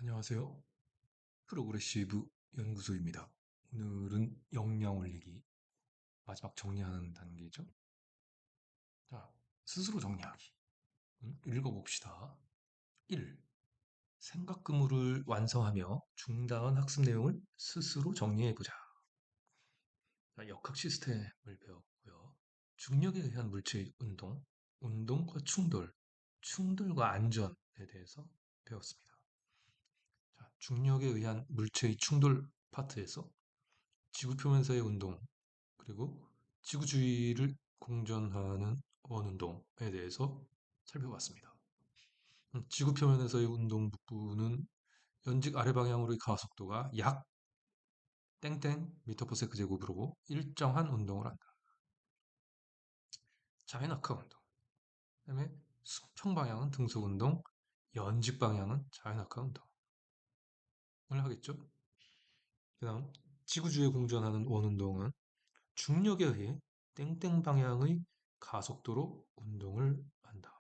안녕하세요. 프로그레시브 연구소입니다. 오늘은 역량 올리기 마지막 정리하는 단계죠. 자, 스스로 정리하기. 읽어봅시다. 1. 생각 그물을 완성하며 중다한 학습 내용을 스스로 정리해보자. 자, 역학 시스템을 배웠고요. 중력에 의한 물체의 운동, 운동과 충돌, 충돌과 안전에 대해서 배웠습니다. 자, 중력에 의한 물체의 충돌 파트에서 지구 표면에서의 운동, 그리고 지구 주위를 공전하는 원운동에 대해서 살펴봤습니다. 지구 표면에서의 운동 북부는 연직 아래 방향으로의 가속도가 약 땡땡 미터 퍼 세크 제곱으로 일정한 운동을 한다. 자연학학 운동. 그다음에 수평 방향은 등속 운동, 연직 방향은 자연학학 운동을 하겠죠. 그다음 지구 주위에 공전하는 원운동은 중력에 의해 땡땡 방향의 가속도로 운동을 한다.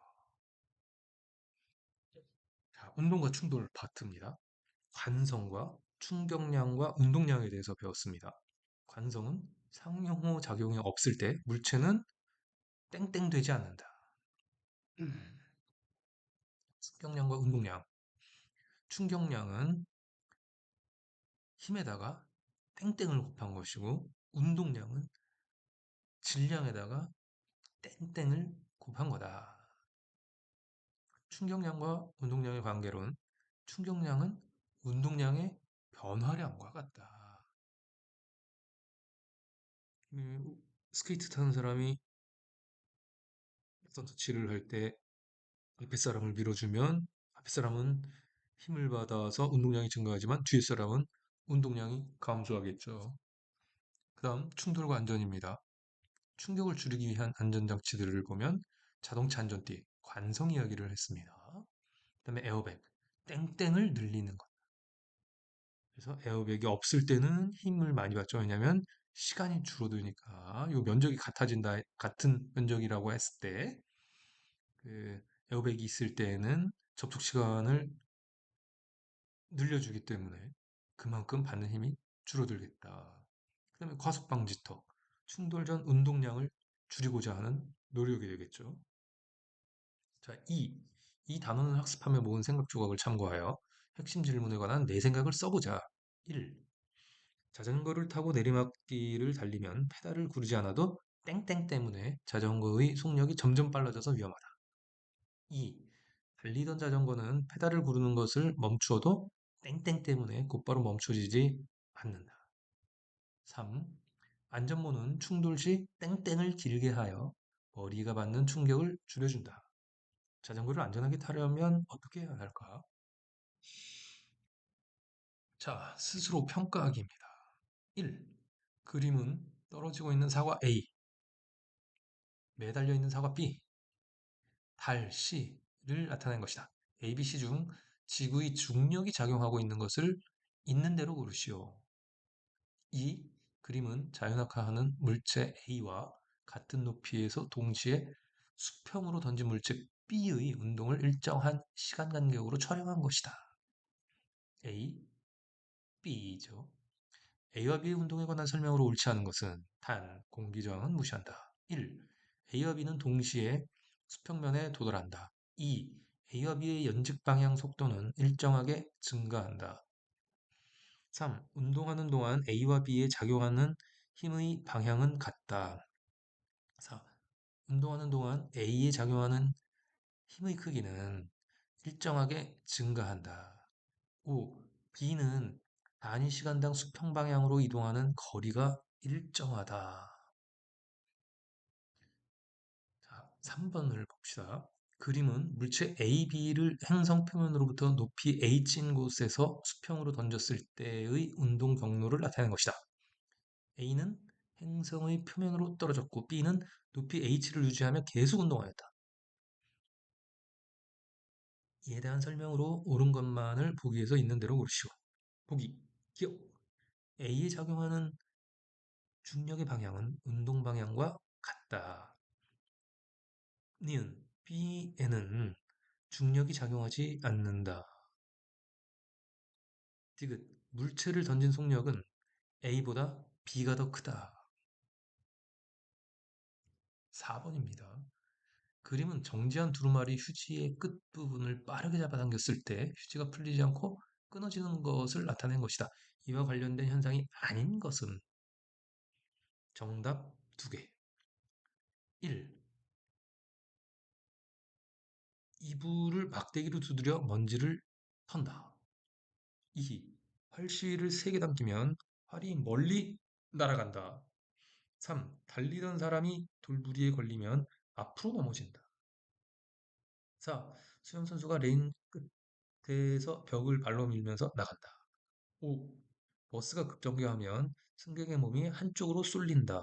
자, 운동과 충돌 파트입니다. 관성과 충격량과 운동량에 대해서 배웠습니다. 관성은 상호 작용이 없을 때 물체는 땡땡 되지 않는다. 충격량과 운동량. 충격량은 힘에다가 땡땡을 곱한 것이고, 운동량은 질량에다가 땡땡을 곱한 거다. 충격량과 운동량의 관계론. 충격량은 운동량의 변화량과 같다. 스케이트 타는 사람이 어떤 터치를 할 때 앞에 사람을 밀어주면 앞에 사람은 힘을 받아서 운동량이 증가하지만 뒤에 사람은 운동량이 감소하겠죠. 그 다음 충돌과 안전입니다. 충격을 줄이기 위한 안전장치들을 보면 자동차 안전띠, 관성 이야기를 했습니다. 그 다음에 에어백, 땡땡을 늘리는 것. 그래서 에어백이 없을 때는 힘을 많이 받죠. 왜냐하면 시간이 줄어드니까 요 면적이 같아진다, 같은 면적이라고 했을 때 그 에어백이 있을 때에는 접촉 시간을 늘려주기 때문에 그만큼 받는 힘이 줄어들겠다. 그다음에 과속 방지턱, 충돌 전 운동량을 줄이고자 하는 노력이 되겠죠. 자, 이 단어는 학습하며 모은 생각 조각을 참고하여 핵심 질문에 관한 내 생각을 써보자. 1. 자전거를 타고 내리막길을 달리면 페달을 구르지 않아도 땡땡 때문에 자전거의 속력이 점점 빨라져서 위험하다. 2. 달리던 자전거는 페달을 구르는 것을 멈추어도 땡땡 때문에 곧바로 멈춰지지 않는다. 3. 안전모는 충돌 시 땡땡을 길게 하여 머리가 받는 충격을 줄여준다. 자전거를 안전하게 타려면 어떻게 해야 할까? 자, 스스로 평가하기입니다. 1. 그림은 떨어지고 있는 사과 A, 매달려 있는 사과 B, 달 C를 나타낸 것이다. A, B, C 중 지구의 중력이 작용하고 있는 것을 있는 대로 고르시오. 2. 그림은 자연학화하는 물체 A와 같은 높이에서 동시에 수평으로 던진 물체 B의 운동을 일정한 시간 간격으로 촬영한 것이다. A, B죠. A와 B의 운동에 관한 설명으로 옳지 않은 것은 단, 공기 저항은 무시한다. 1. A와 B는 동시에 수평면에 도달한다. 2. A와 B의 연직 방향 속도는 일정하게 증가한다. 3. 운동하는 동안 A와 B에 작용하는 힘의 방향은 같다. 4. 운동하는 동안 A에 작용하는 힘의 크기는 일정하게 증가한다. 5. B는 단위 시간당 수평 방향으로 이동하는 거리가 일정하다. 자, 3번을 봅시다. 그림은 물체 A, B를 행성 표면으로부터 높이 H인 곳에서 수평으로 던졌을 때의 운동 경로를 나타내는 것이다. A는 행성의 표면으로 떨어졌고 B는 높이 H를 유지하며 계속 운동하였다. 이에 대한 설명으로 옳은 것만을 보기에서 있는 대로 고르시오. 보기, 기억. A에 작용하는 중력의 방향은 운동 방향과 같다. 니은, B에는 중력이 작용하지 않는다. 디귿. 물체를 던진 속력은 A보다 B가 더 크다. 4번입니다. 그림은 정지한 두루마리 휴지의 끝부분을 빠르게 잡아당겼을 때 휴지가 풀리지 않고 끊어지는 것을 나타낸 것이다. 이와 관련된 현상이 아닌 것은 정답 2개. 1. 이불을 막대기로 두드려 먼지를 턴다. 2. 활시위를 3개 당기면 활이 멀리 날아간다. 3. 달리던 사람이 돌부리에 걸리면 앞으로 넘어진다. 4. 수영선수가 레인 끝에서 벽을 발로 밀면서 나간다. 5. 버스가 급정거하면 승객의 몸이 한쪽으로 쏠린다.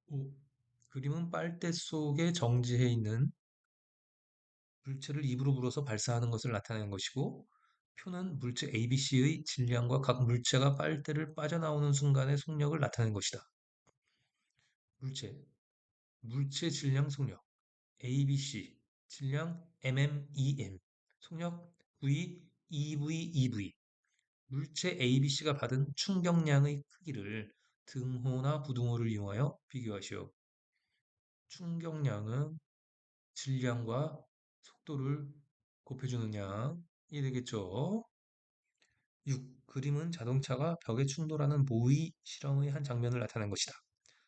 5. 그림은 빨대 속에 정지해 있는 물체를 입으로 불어서 발사하는 것을 나타내는 것이고, 표는 물체 ABC의 질량과 각 물체가 빨대를 빠져나오는 순간의 속력을 나타내는 것이다. 물체, 물체 질량 속력, ABC, 질량 MMEM, 속력 V, EV, EV. 물체 ABC가 받은 충격량의 크기를 등호나 부등호를 이용하여 비교하시오. 충격량은 질량과 속도를 곱해주는 양이 되겠죠. 6. 그림은 자동차가 벽에 충돌하는 모의 실험의 한 장면을 나타낸 것이다.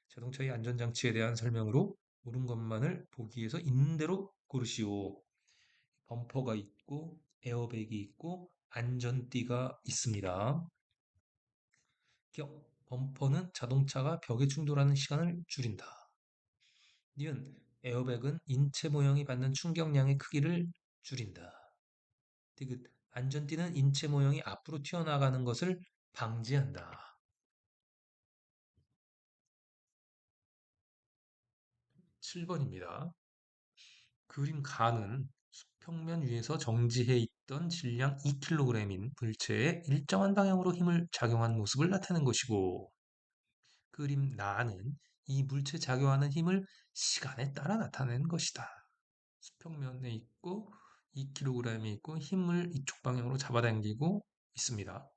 자동차의 안전장치에 대한 설명으로 옳은 것만을 보기에서 있는 대로 고르시오. 범퍼가 있고 에어백이 있고 안전띠가 있습니다. 격. 범퍼는 자동차가 벽에 충돌하는 시간을 줄인다. 니은. 에어백은 인체 모형이 받는 충격량의 크기를 줄인다. 디귿. 안전띠는 인체 모형이 앞으로 튀어나가는 것을 방지한다. 7번입니다. 그림 가는 수평면 위에서 정지해 있던 질량 2kg인 물체에 일정한 방향으로 힘을 작용한 모습을 나타낸 것이고, 그림 나는 이 물체 작용하는 힘을 시간에 따라 나타낸 것이다. 수평면에 있고 2kg이 있고 힘을 이쪽 방향으로 잡아당기고 있습니다.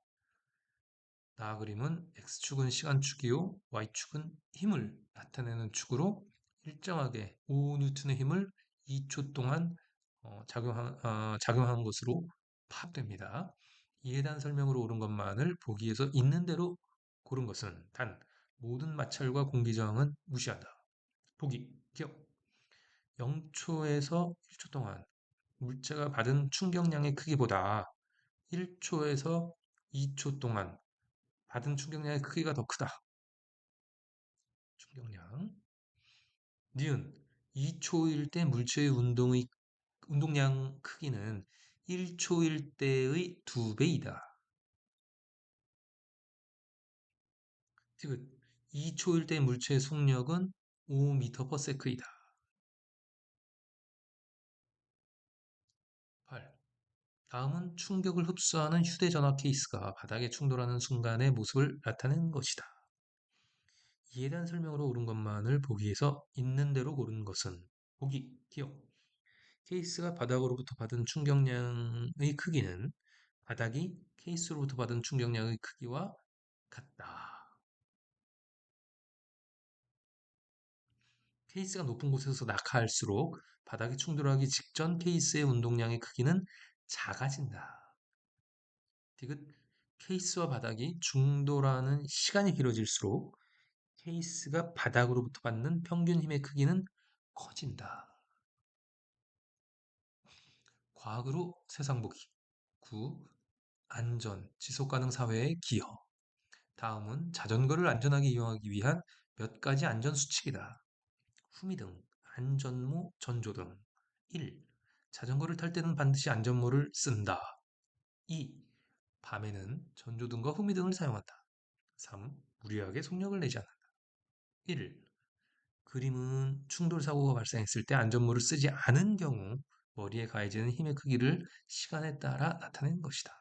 나 그림은 X축은 시간축이요, Y축은 힘을 나타내는 축으로 일정하게 5N의 힘을 2초 동안 작용한 것으로 파악됩니다. 이에 대한 설명으로 옳은 것만을 보기에서 있는 대로 고른 것은 단, 모든 마찰과 공기 저항은 무시한다. 보기, 기억. 0초에서 1초 동안 물체가 받은 충격량의 크기보다 1초에서 2초 동안 받은 충격량의 크기가 더 크다. 충격량. 니은 2초일 때 물체의 운동량 크기는 1초일 때의 2배이다. 즉, 2초일 때 물체의 속력은 5m/s이다. 8. 다음은 충격을 흡수하는 휴대전화 케이스가 바닥에 충돌하는 순간의 모습을 나타낸 것이다. 이에 대한 설명으로 옳은 것만을 보기에서 있는 대로 고른 것은 보기, 기억. 케이스가 바닥으로부터 받은 충격량의 크기는 바닥이 케이스로부터 받은 충격량의 크기와 같다. 케이스가 높은 곳에서 낙하할수록 바닥이 충돌하기 직전 케이스의 운동량의 크기는 작아진다. 디귿. 케이스와 바닥이 충돌하는 시간이 길어질수록 케이스가 바닥으로부터 받는 평균 힘의 크기는 커진다. 과학으로 세상 보기. 9. 안전, 지속 가능 사회의 기여. 다음은 자전거를 안전하게 이용하기 위한 몇 가지 안전 수칙이다. 후미등, 안전모, 전조등. 1. 자전거를 탈 때는 반드시 안전모를 쓴다. 2. 밤에는 전조등과 후미등을 사용한다. 3. 무리하게 속력을 내지 않는다. 1. 그림은 충돌 사고가 발생했을 때 안전모를 쓰지 않은 경우 머리에 가해지는 힘의 크기를 시간에 따라 나타낸 것이다.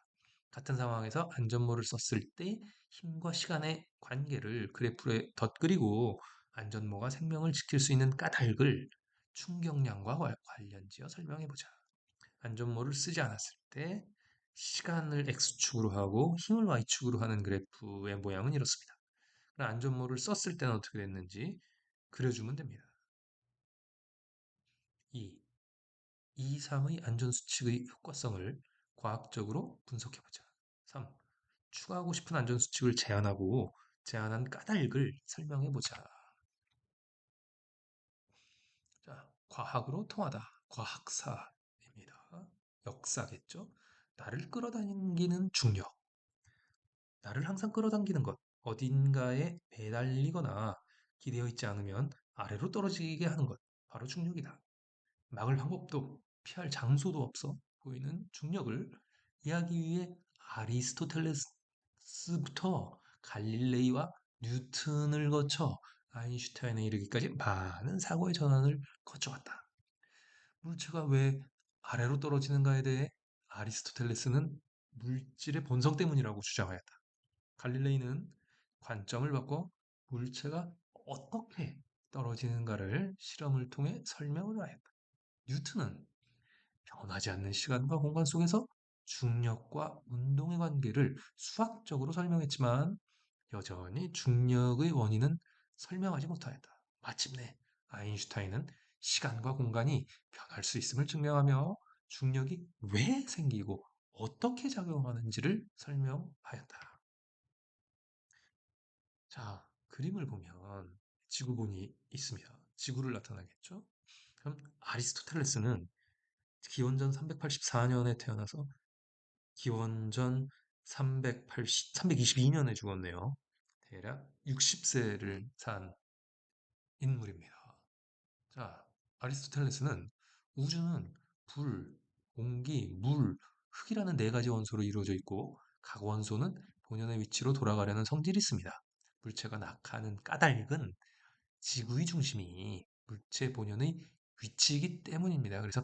같은 상황에서 안전모를 썼을 때 힘과 시간의 관계를 그래프에 덧그리고 안전모가 생명을 지킬 수 있는 까닭을 충격량과 관련지어 설명해 보자. 안전모를 쓰지 않았을 때 시간을 X축으로 하고 힘을 Y축으로 하는 그래프의 모양은 이렇습니다. 그럼 안전모를 썼을 때는 어떻게 됐는지 그려주면 됩니다. 2. 2, 3의 안전수칙의 효과성을 과학적으로 분석해보자. 3. 추가하고 싶은 안전수칙을 제안하고 제안한 까닭을 설명해보자. 자, 과학으로 통하다. 과학사입니다. 역사겠죠? 나를 끌어당기는 중력. 나를 항상 끌어당기는 것. 어딘가에 매달리거나 기대어 있지 않으면 아래로 떨어지게 하는 것. 바로 중력이다. 막을 방법도 피할 장소도 없어 보이는 중력을 이해하기 위해 아리스토텔레스부터 갈릴레이와 뉴턴을 거쳐 아인슈타인에 이르기까지 많은 사고의 전환을 거쳐왔다. 물체가 왜 아래로 떨어지는가에 대해 아리스토텔레스는 물질의 본성 때문이라고 주장하였다. 갈릴레이는 관점을 바꿔 물체가 어떻게 떨어지는가를 실험을 통해 설명을 하였다. 뉴턴은 변하지 않는 시간과 공간 속에서 중력과 운동의 관계를 수학적으로 설명했지만 여전히 중력의 원인은 설명하지 못하였다. 마침내 아인슈타인은 시간과 공간이 변할 수 있음을 증명하며 중력이 왜 생기고 어떻게 작용하는지를 설명하였다. 자, 그림을 보면 지구본이 있습니다. 지구를 나타나겠죠? 그럼 아리스토텔레스는 기원전 384년에 태어나서 기원전 322년에 죽었네요. 대략 60세를 산 인물입니다. 자, 아리스토텔레스는 우주는 불, 공기, 물, 흙이라는 네 가지 원소로 이루어져 있고 각 원소는 본연의 위치로 돌아가려는 성질이 있습니다. 물체가 낙하하는 까닭은 지구의 중심이 물체 본연의 위치이기 때문입니다. 그래서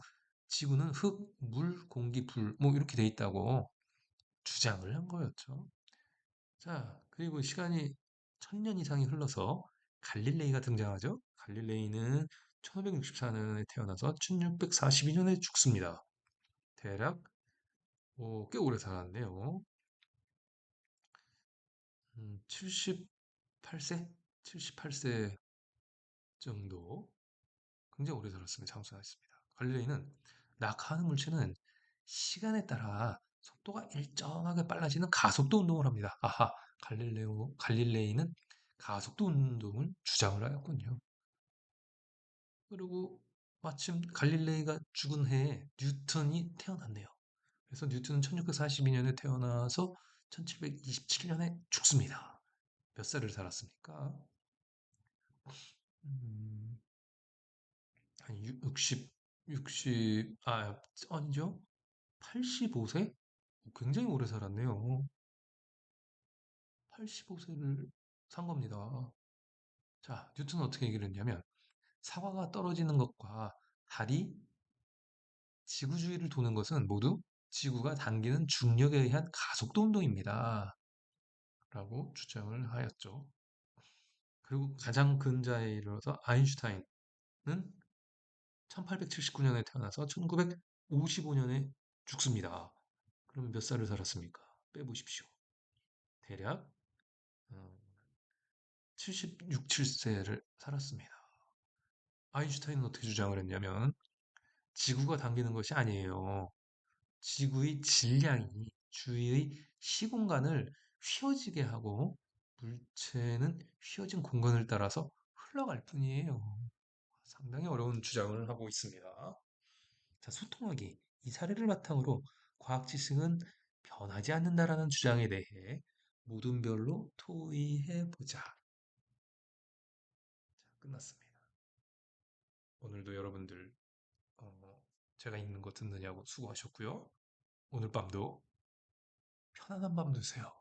지구는 흙, 물, 공기, 불, 뭐 이렇게 돼 있다고 주장을 한 거였죠. 자, 그리고 시간이 1000년 이상이 흘러서 갈릴레이가 등장하죠. 갈릴레이는 1564년에 태어나서 1642년에 죽습니다. 대략 꽤 오래 살았네요. 78세? 78세 정도 굉장히 오래 살았습니다. 장수했습니다. 갈릴레이는 낙하하는 물체는 시간에 따라 속도가 일정하게 빨라지는 가속도 운동을 합니다. 아하, 갈릴레이는 가속도 운동을 주장을 하였군요. 그리고 마침 갈릴레이가 죽은 해에 뉴턴이 태어났네요. 그래서 뉴턴은 1642년에 태어나서 1727년에 죽습니다. 몇 살을 살았습니까? 음, 한 아니죠? 85세? 굉장히 오래 살았네요. 85세를 산 겁니다. 자, 뉴턴은 어떻게 얘기를 했냐면, 사과가 떨어지는 것과 달이 지구 주위를 도는 것은 모두 지구가 당기는 중력에 의한 가속도 운동입니다. 라고 주장을 하였죠. 그리고 가장 근자에 이르러서 아인슈타인은 1879년에 태어나서 1955년에 죽습니다. 그럼 몇 살을 살았습니까? 빼보십시오. 대략 76, 7세를 살았습니다. 아인슈타인은 어떻게 주장을 했냐면 지구가 당기는 것이 아니에요. 지구의 질량이 주위의 시공간을 휘어지게 하고 물체는 휘어진 공간을 따라서 흘러갈 뿐이에요. 상당히 어려운 주장을 하고 있습니다. 자, 소통하기. 이 사례를 바탕으로 과학 지식은 변하지 않는다라는 주장에 대해 모든별로 토의해 보자. 자, 끝났습니다. 오늘도 여러분들 제가 읽는 거 듣느냐고 수고하셨고요. 오늘 밤도 편안한 밤 되세요.